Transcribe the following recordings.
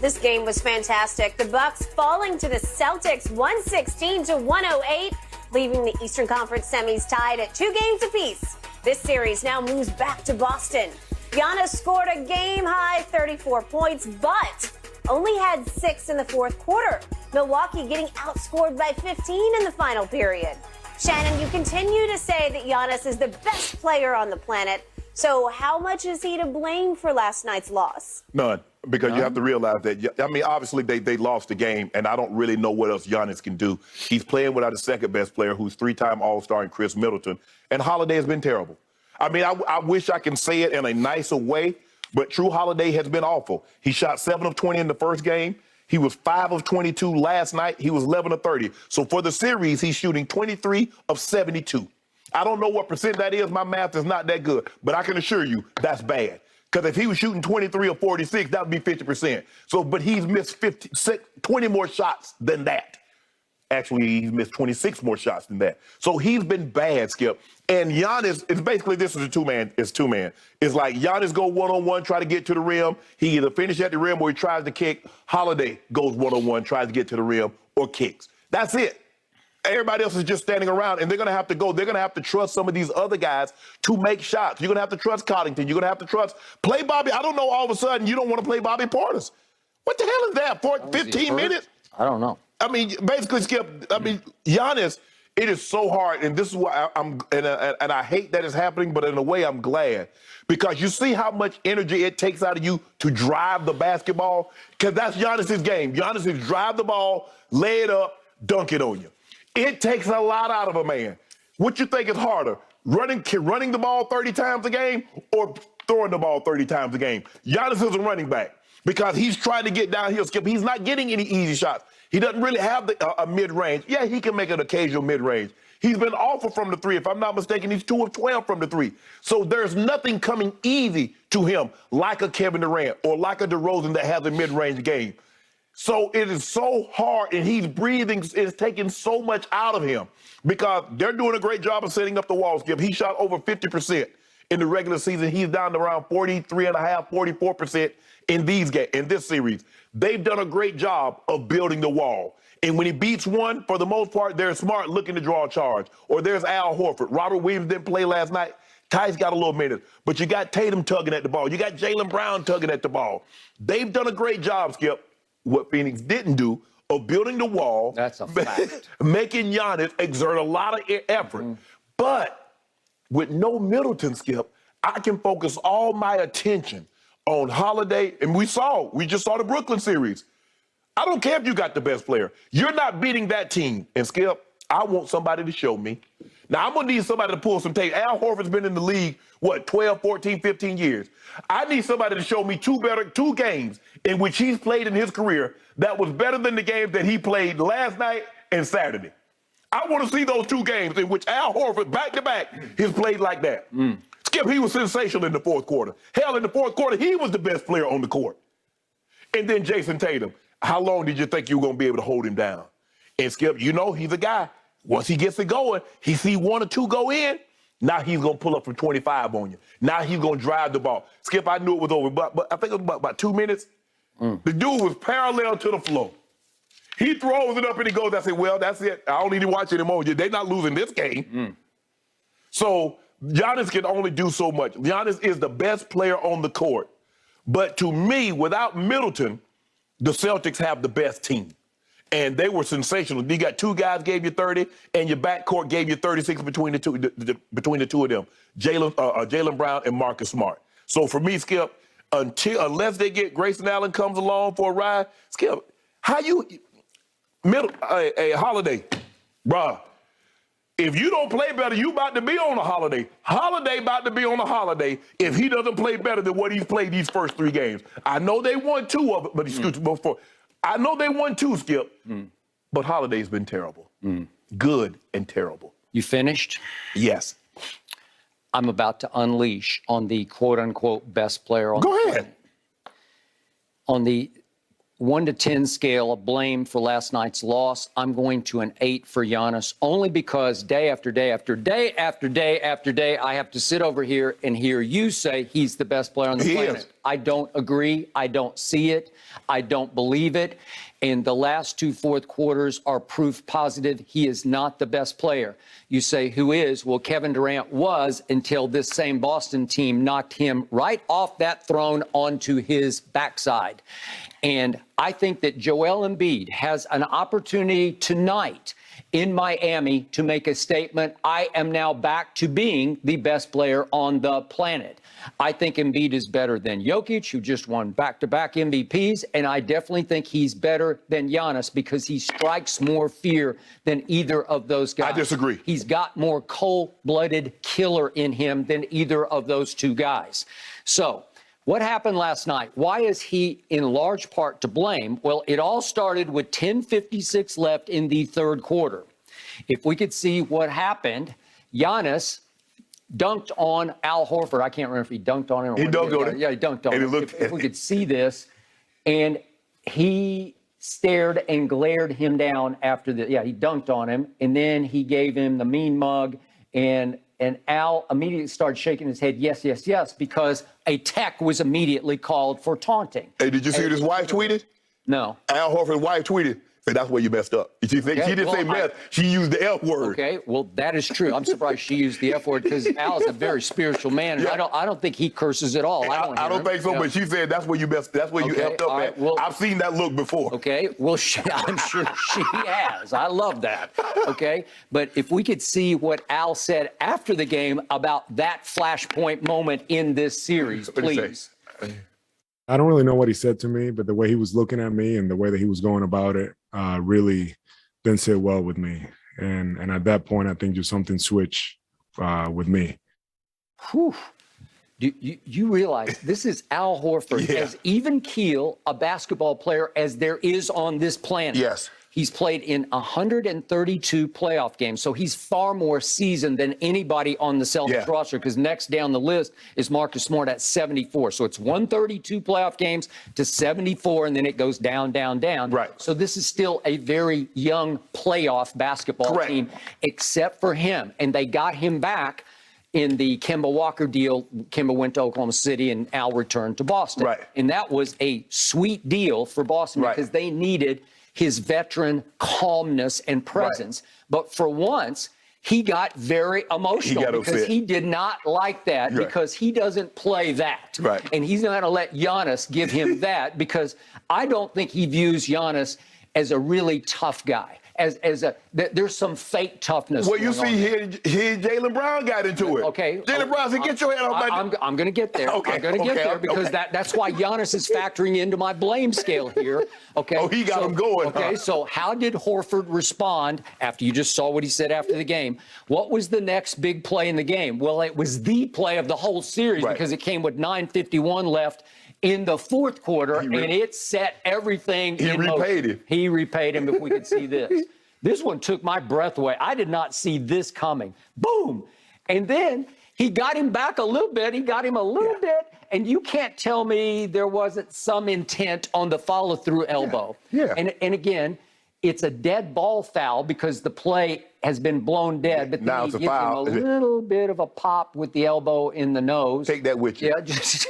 This game was fantastic. The Bucks falling to the Celtics 116-108, leaving the Eastern Conference semis tied at 2 games apiece. This series now moves back to Boston. Giannis scored a game-high 34 points, but only had 6 in the fourth quarter. Milwaukee getting outscored by 15 in the final period. Shannon, you continue to say that Giannis is the best player on the planet. So how much is he to blame for last night's loss? None, because you have to realize that, I mean, obviously they lost the game, and I don't really know what else Giannis can do. He's playing without a second-best player who's 3-time All-Star in Chris Middleton, and Holiday has been terrible. I mean, I wish I can say it in a nicer way, but True Holiday has been awful. He shot 7 of 20 in the first game. He was 5 of 22 last night. He was 11 of 30. So for the series, he's shooting 23 of 72. I don't know what percent that is. My math is not that good, but I can assure you that's bad. Because if he was shooting 23 or 46, that would be 50%. So, but he's missed 20 more shots than that. Actually, he's missed 26 more shots than that. So he's been bad, Skip. And Giannis, it's basically, this is a two-man. It's two-man. It's like Giannis go one-on-one, try to get to the rim. He either finishes at the rim or he tries to kick. Holiday goes one-on-one, tries to get to the rim or kicks. That's it. Everybody else is just standing around, and they're going to have to go. They're going to have to trust some of these other guys to make shots. You're going to have to trust Cottington. You're going to have to play Bobby. I don't know, all of a sudden, you don't want to play Bobby Portis. What the hell is that, for 15 minutes? I don't know. I mean, basically, Skip, I mean, Giannis, it is so hard, and this is why and I hate that it's happening, but in a way, I'm glad. Because you see how much energy it takes out of you to drive the basketball? Because that's Giannis's game. Giannis is drive the ball, lay it up, dunk it on you. It takes a lot out of a man. What you think is harder, running the ball 30 times a game or throwing the ball 30 times a game? Giannis is a running back because he's trying to get downhill, Skip. He's not getting any easy shots. He doesn't really have a mid-range. Yeah, he can make an occasional mid-range. He's been awful from the 3. If I'm not mistaken, he's 2 of 12 from the 3. So there's nothing coming easy to him like a Kevin Durant or like a DeRozan that has a mid-range game. So it is so hard, and he's breathing. It's taking so much out of him because they're doing a great job of setting up the wall, Skip. He shot over 50% in the regular season. He's down to around 43.5%, 44% in this series. They've done a great job of building the wall. And when he beats one, for the most part, they're smart looking to draw a charge. Or there's Al Horford. Robert Williams didn't play last night. Ty's got a little minute. But you got Tatum tugging at the ball. You got Jaylen Brown tugging at the ball. They've done a great job, Skip. What Phoenix didn't do of building the wall. That's a fact. Making Giannis exert a lot of effort. Mm-hmm. But with no Middleton, Skip, I can focus all my attention on Holiday. And we just saw the Brooklyn series. I don't care if you got the best player. You're not beating that team. And Skip, I want somebody to show me. Now, I'm going to need somebody to pull some tape. Al Horford's been in the league, 12, 14, 15 years. I need somebody to show me two games in which he's played in his career that was better than the games that he played last night and Saturday. I want to see those 2 games in which Al Horford, back-to-back, has played like that. Skip, he was sensational in the fourth quarter. Hell, in the fourth quarter, he was the best player on the court. And then Jason Tatum. How long did you think you were going to be able to hold him down? And Skip, you know he's a guy. Once he gets it going, he see 1 or 2 go in, now he's going to pull up from 25 on you. Now he's going to drive the ball. Skip, I knew it was over, but I think it was about 2 minutes. The dude was parallel to the floor. He throws it up and he goes, I said, well, that's it. I don't need to watch anymore. They're not losing this game. So Giannis can only do so much. Giannis is the best player on the court. But to me, without Middleton, the Celtics have the best team. And they were sensational. You got 2 guys gave you 30, and your backcourt gave you 36 between the two of them, Jaylen Brown and Marcus Smart. So for me, Skip, unless they get Grayson Allen comes along for a ride, Skip, Holiday, bruh, if you don't play better, you about to be on a holiday. Holiday about to be on a holiday if he doesn't play better than what he's played these first 3 games. I know they won 2 of it, but before. I know they won 2, Skip, but Holiday's been terrible. Good and terrible. You finished? Yes. I'm about to unleash on the quote-unquote best player on the planet. On the 1 to 10 scale of blame for last night's loss, I'm going to an 8 for Giannis, only because day after day after day after day after day, I have to sit over here and hear you say he's the best player on the planet. I don't agree. I don't see it. I don't believe it. And the last 2 fourth quarters are proof positive he is not the best player. You say, who is? Well, Kevin Durant was until this same Boston team knocked him right off that throne onto his backside. And I think that Joel Embiid has an opportunity tonight in Miami to make a statement. I am now back to being the best player on the planet. I think Embiid is better than Jokic, who just won back-to-back MVPs, and I definitely think he's better than Giannis because he strikes more fear than either of those guys. I disagree. He's got more cold-blooded killer in him than either of those two guys. So what happened last night? Why is he in large part to blame? Well, it all started with 10:56 left in the third quarter. If we could see what happened, Giannis dunked on Al Horford. I can't remember if he dunked on him. Or he dunked on him. Yeah, he dunked on him. If we could see this, and he stared and glared him down after the, he dunked on him, and then he gave him the mean mug, and Al immediately started shaking his head, yes, yes, yes, because a tech was immediately called for taunting. Hey, did you see what his wife tweeted? No. Al Horford's wife tweeted, say, that's where you messed up. She didn't say mess. She used the F word. Okay, well, that is true. I'm surprised she used the F word because Al is a very spiritual man, and I don't think he curses at all. I don't think so, but she said that's where you messed. That's where you effed up at. Well, I've seen that look before. Okay, well, I'm sure she has. I love that. Okay, but if we could see what Al said after the game about that flashpoint moment in this series, please. I don't really know what he said to me, but the way he was looking at me and the way that he was going about it really didn't sit well with me. And at that point, I think just something switched with me. Whew. Do you realize this is Al Horford, as even keel a basketball player as there is on this planet? Yes. He's played in 132 playoff games, so he's far more seasoned than anybody on the Celtics roster, because next down the list is Marcus Smart at 74. So it's 132 playoff games to 74, and then it goes down, down, down. Right. So this is still a very young playoff basketball team, except for him. And they got him back in the Kemba Walker deal. Kemba went to Oklahoma City, and Al returned to Boston. Right. And that was a sweet deal for Boston because they needed his veteran calmness and presence. But for once, he got very emotional because he did not like that because he doesn't play that. And he's not going to let Giannis give him that because I don't think he views Giannis as a really tough guy. There's some fake toughness. Well, you see, here Jaylen Brown got into it. Okay. Jaylen Brown said, get your head off my... I'm going to get there. I'm going to get there because that's why Giannis is factoring into my blame scale here. Okay. Oh, he got him going. Okay, so how did Horford respond after you just saw what he said after the game? What was the next big play in the game? Well, it was the play of the whole series because it came with 9:51 left in the fourth quarter, and it set everything in motion. He repaid him, if we could see this. This one took my breath away. I did not see this coming. Boom. And then he got him back a little bit. He got him a little bit. And you can't tell me there wasn't some intent on the follow-through elbow. And again, it's a dead ball foul because the play has been blown dead, but then he gives him a little bit of a pop with the elbow in the nose. Take that with you. Yeah, just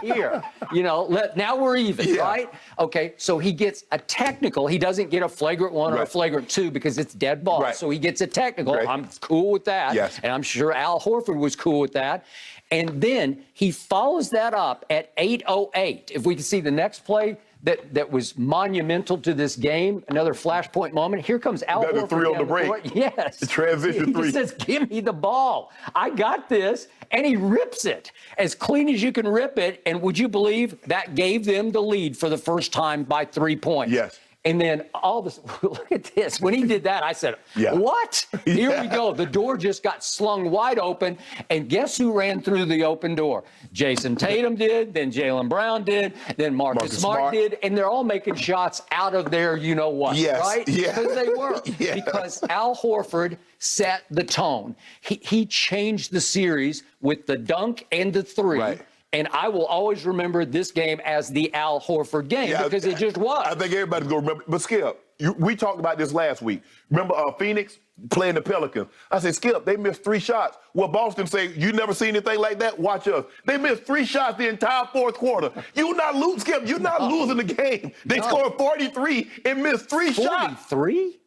here. You know, now we're even, right? Okay, so he gets a technical. He doesn't get a flagrant 1 or a flagrant 2 because it's dead ball. So he gets a technical. I'm cool with that. And I'm sure Al Horford was cool with that. And then he follows that up at 8:08. If we can see the next play that was monumental to this game, another flashpoint moment. Here comes Al Horford. The three on the break. Yes. The transition three. He says, give me the ball. I got this. And he rips it as clean as you can rip it. And would you believe that gave them the lead for the first time by 3 points? Yes. And then all of a sudden, look at this. When he did that, I said, what? Here we go. The door just got slung wide open. And guess who ran through the open door? Jason Tatum did, then Jaylen Brown did, then Marcus Smart did. And they're all making shots out of their you-know-what, right? Because they were. Because Al Horford set the tone. He changed the series with the dunk and the three. And I will always remember this game as the Al Horford game because it just was. I think everybody's going to remember. But Skip, we talked about this last week. Remember Phoenix playing the Pelicans? I said, Skip, they missed 3 shots. Well, Boston say, you never seen anything like that? Watch us. They missed 3 shots the entire fourth quarter. You're not losing, Skip. You're not losing the game. They scored 43 and missed 3 shots. 43?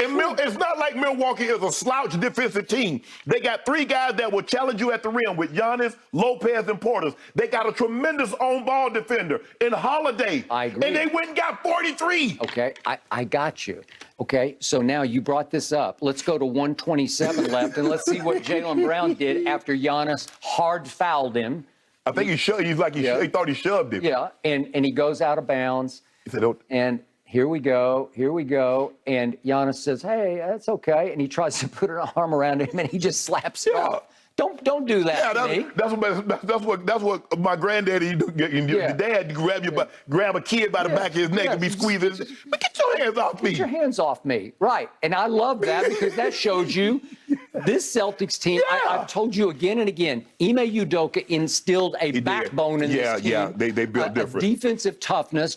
And it's not like Milwaukee is a slouch defensive team. They got 3 guys that will challenge you at the rim with Giannis, Lopez, and Portis. They got a tremendous on-ball defender in Holiday. I agree. And they went and got 43. Okay, I got you. Okay, so now you brought this up. Let's go to 127 left, and let's see what Jaylen Brown did after Giannis hard fouled him. I think he thought he shoved him. Yeah, and he goes out of bounds. He said, and here we go. And Giannis says, hey, that's okay. And he tries to put an arm around him, and he just slaps him off. Don't do that to me. That's what my granddaddy do. Your dad grab a kid by the back of his neck and be squeezing. But get your hands off me. Get your hands off me. Right. And I love that because that shows you this Celtics team. I've told you again and again, Ime Udoka instilled a backbone in this team. They built different. Defensive toughness.